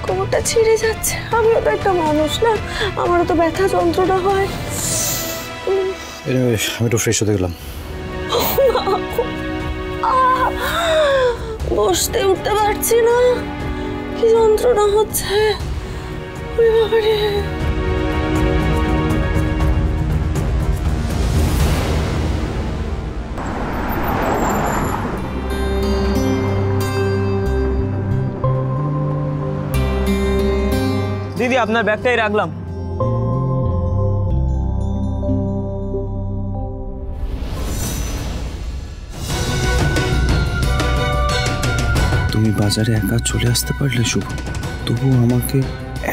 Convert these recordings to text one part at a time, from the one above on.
কোমরটা ছিঁড়ে যাচ্ছে। আমিও তো একটা মানুষ না, আমারও তো ব্যথা যন্ত্রণা হয়। আমি একটু ফ্রেশ হতে গেলাম। বসতে উঠতে পারছি না, কি যন্ত্রণা হচ্ছে। দিদি আপনার ব্যাগটাই রাখলাম। তুমি বাজারে একা চলে আসতে পারলে শুভ, তবু আমাকে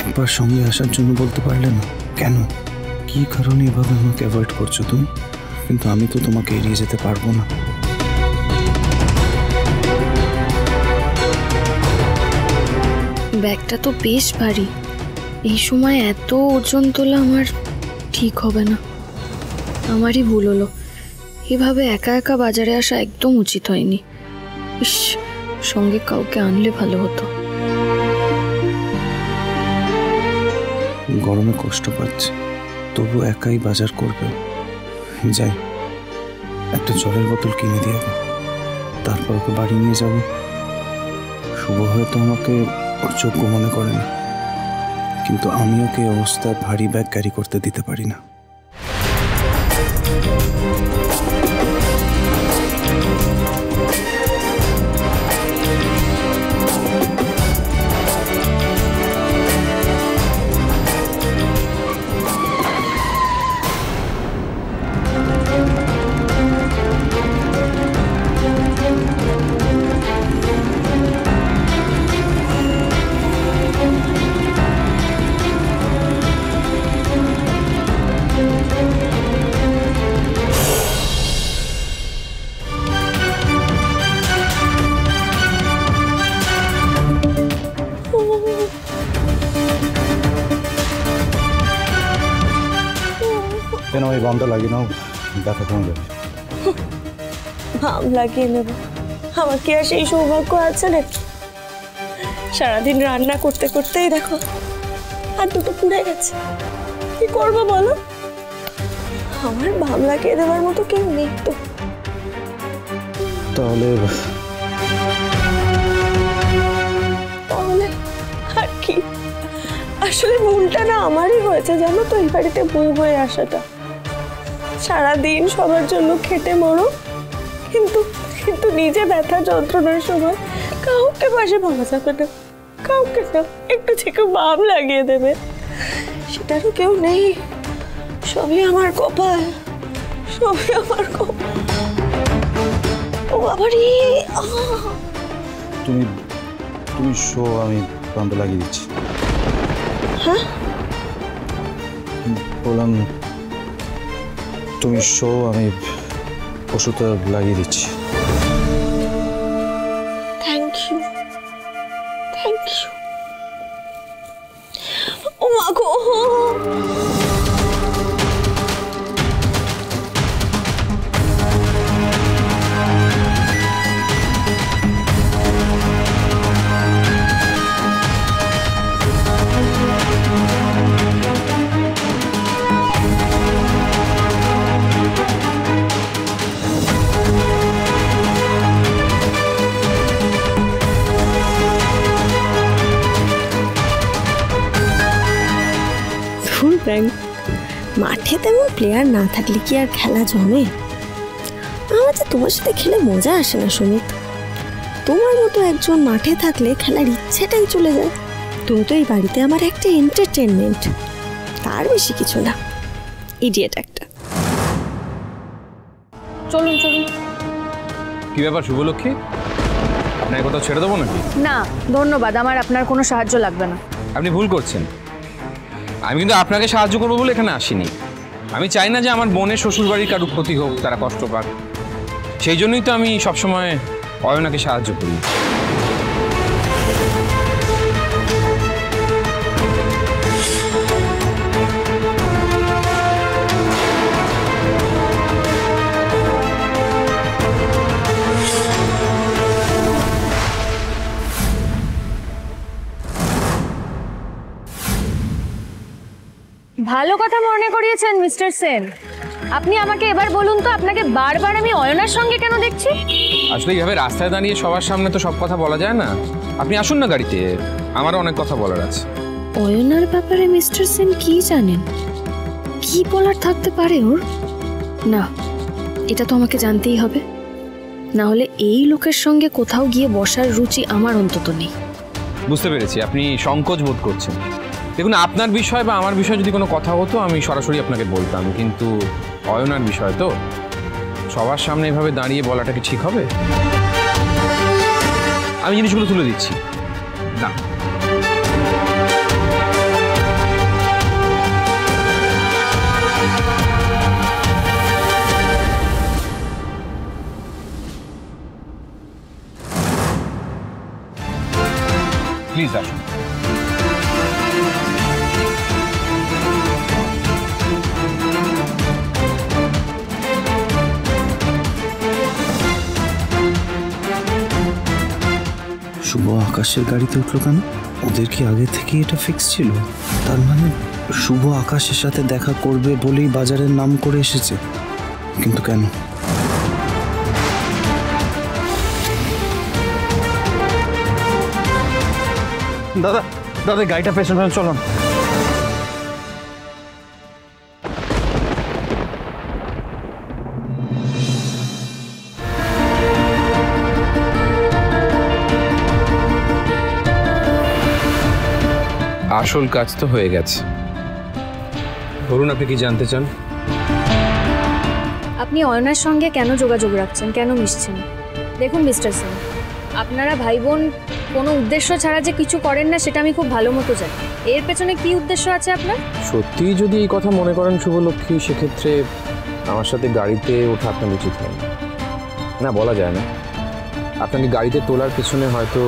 একবার সঙ্গে আসার জন্য বলতে পারলে না কেন? কি কারণে এভাবে আমাকে অ্যাভয়েড করছো তুমি? কিন্তু আমি তো তোমাকে এড়িয়ে যেতে পারবো না। ব্যাগটা তো বেশ ভারী, এই সময় এত ওজন তোলা আমার ঠিক হবে না। আমারই ভুল হলো, এভাবে একা একা বাজারে আসা একদম উচিত হয়নি। ইস, সঙ্গে কাউকে আনলে ভালো হতো। গরমে কষ্ট পাচ্ছে, তবু একাই বাজার করবে। যাই, একটা জলের বোতল কিনে দিয়ে তারপর ওকে বাড়ি নিয়ে যাব। শুভ হয়তো আমাকে ওর যোগ্য মনে করে না, কিন্তু আমি ওকে অবস্থায় ভারী ব্যাগ ক্যারি করতে দিতে পারি না। কেন ওই বামটা লাগিয়ে নাও, ব্যথা কমে যাবে। বাম লাগিয়ে নেব? আমার কি আর সেই সৌভাগ্য আছে নাকি? সারাদিন রান্না করতে করতেই দেখো আর দুটো পুড়ে গেছে, কি করবো বলো? আমার বাম লাগিয়ে দেওয়ার মতো কেউ নেই তো। তাহলে তাহলে আর কি? আসলে ভুলটা না আমারই হয়েছে জানো তো, এই বাড়িতে বউ হয়ে আসাটা। সারাদিন সবার জন্য খেটে মরো, কিন্তু কিন্তু নিজে ব্যথা যন্ত্রণার সময় কাউকে পাশে পাওয়া যাবে না, কাউকে না। একটু থেকে বাম লাগিয়ে দেবে, সেটারও কেউ নেই। সবই আমার কপাল, সবই আমার কপাল। ও বাবারে, তুমি তুমি শো, আমি বামটা লাগিয়ে দিচ্ছি। হ্যাঁ বললাম তুমি শো, আমি ওষুধটা লাগিয়ে দিচ্ছি। Thank you, thank you. ও মা গো, মাঠে তেমন প্লেয়ার না থাকলে কি আর খেলা জমে? আমার যে তোমার সাথে খেলে মজা আসে না সুমিত। তোমার মতো একজন মাঠে থাকলে খেলার ইচ্ছেটাই চলে যায়। তুমি তো এই বাড়িতে আমার একটা এন্টারটেনমেন্ট, তার বেশি কিছু না। ইডিয়েট একটা। চলুন চলুন। কি ব্যাপার শুভলক্ষ্মী, আপনার কোথাও ছেড়ে দেবো নাকি? না ধন্যবাদ, আমার আপনার কোনো সাহায্য লাগবে না। আপনি ভুল করছেন। আমি কিন্তু আপনাকে সাহায্য করবো বলে এখানে আসিনি। আমি চাই না যে আমার বোনের শ্বশুরবাড়ির কারো ক্ষতি হোক, তারা কষ্ট পাক। সেই জন্যই তো আমি সবসময় অয়নাকে সাহায্য করি। ভালো কথা মনে করিয়েছেন মিস্টার সেন। আপনি আমাকে এবার বলুন তো, আপনাকে বারবার আমি অয়নার সঙ্গে কেন দেখছি? আসলে এইভাবে রাস্তায় দাঁড়িয়ে সবার সামনে তো সব কথা বলা যায় না। আপনি আসুন না গাড়িতে, আমারও অনেক কথা বলার আছে। অয়নার ব্যাপারে মিস্টার সেন কি জানেন? কি বলার থাকতে পারে ওর? না, এটা তো আমাকে জানতেই হবে, না হলে এই লোকের সঙ্গে কোথাও গিয়ে বসার রুচি আমার অন্তত নেই। বুঝতে পেরেছি, আপনি সংকোচ বোধ করছেন। দেখুন, আপনার বিষয় বা আমার বিষয়ে যদি কোনো কথা হতো আমি সরাসরি আপনাকে বলতাম, কিন্তু অয়নার বিষয় তো সবার সামনে এভাবে দাঁড়িয়ে বলাটা কি ঠিক হবে? আমি জিনিসগুলো তুলে দিচ্ছি না। প্লিজ আসুন। শুভ আকাশের গাড়িতে উঠলো কেন? ওদের কি আগে থেকে এটা ফিক্স ছিল? তার মানে শুভ আকাশের সাথে দেখা করবে বলেই বাজারের নাম করে এসেছে, কিন্তু কেন? দাদা দাদা গাড়িটা পেছন পেছন চলুন। আসল কাজ তো হয়ে গেছে। বলুন, আপনি কি জানতে চান? আপনি অয়নার সঙ্গে কেন যোগাযোগ রাখছেন, কেন মিশছেন? দেখুন মিস্টার সেন, আপনারা ভাই বোন কোনো উদ্দেশ্য ছাড়া যে কিছু করেন না সেটা আমি খুব ভালো মতো জানি। এর পেছনে কি উদ্দেশ্য আছে আপনার? সত্যি যদি এই কথা মনে করেন শুভলক্ষ্মী, সেক্ষেত্রে আমার সাথে গাড়িতে ওঠা আপনার উচিত হয় না, বলা যায় না। আপনাকে গাড়িতে তোলার পিছনে হয়তো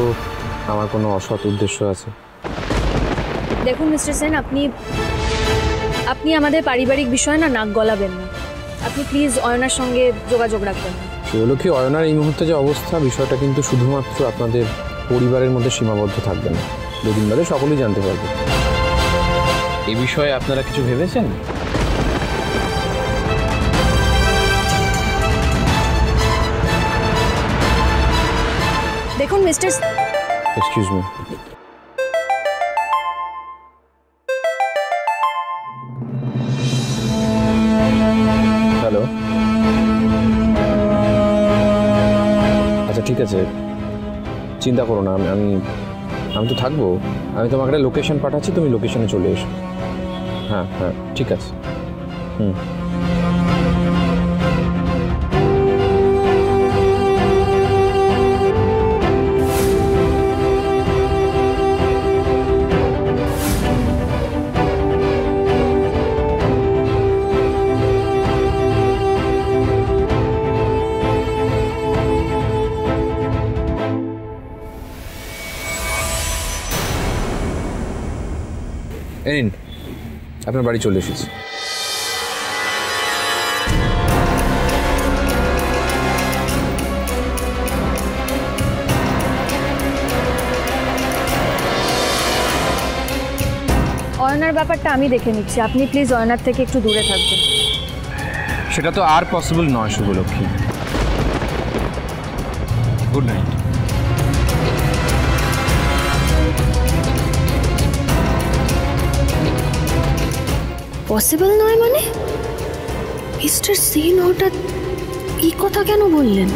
আমার কোনো অসৎ উদ্দেশ্য আছে। দেখুন মিস্টার সেন, আপনি আমাদের পারিবারিক বিষয় না নাক গলাবেন না। আপনি প্লিজ অয়নার সঙ্গে যোগাযোগ রাখবেন না। শুভলক্ষ্মী, অয়নার এই মুহূর্তে যে অবস্থা, বিষয়টা কিন্তু শুধুমাত্র আপনাদের পরিবারের মধ্যে সীমাবদ্ধ থাকবে না, দুদিন বাদে সকলেই জানতে পারবে। এই বিষয়ে আপনারা কিছু ভেবেছেন? দেখুন মিস্টার, এক্সকিউজ মি, হ্যালো। আচ্ছা ঠিক আছে, চিন্তা করো না, আমি তো থাকবো। আমি তোমাকে একটা লোকেশন পাঠাচ্ছি, তুমি লোকেশনে চলে এসো। হ্যাঁ হ্যাঁ ঠিক আছে। হুম। এই নিন, আপনার বাড়ি চলে এসেছি। অয়নার ব্যাপারটা আমি দেখে নিচ্ছি, আপনি প্লিজ অয়নার থেকে একটু দূরে থাকবেন। সেটা তো আর পসিবল নয় শুভলক্ষ্মী। Good night. পসিবল নয় মানে? মিস্টার সেন হঠাৎ এই কথা কেন বললেন?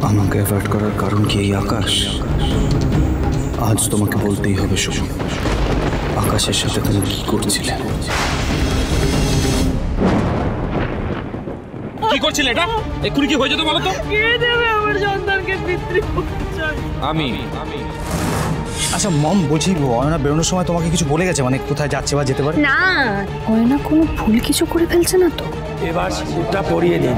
আমাকে অ্যাভয়েড করার কারণ কি এই আকাশ? আজ তোমাকে বলতেই হবে শুভ, আকাশের সাথে তুমি কি করছিলে? কি করছিলে এটা? এক্ষুনি কি হয়ে যেত বলো তো? কে দেবে আমার সন্তানকে পিতৃপরিচয়? আমি। আচ্ছা মম, বলছি অয়না বেরোনোর সময় তোমাকে কিছু বলে গেছে, মানে কোথায় যাচ্ছে বা যেতে পারে? না, অয়না কোনো ভুল কিছু করে ফেলছে না তো? এবার ওটা পরিয়ে দিন।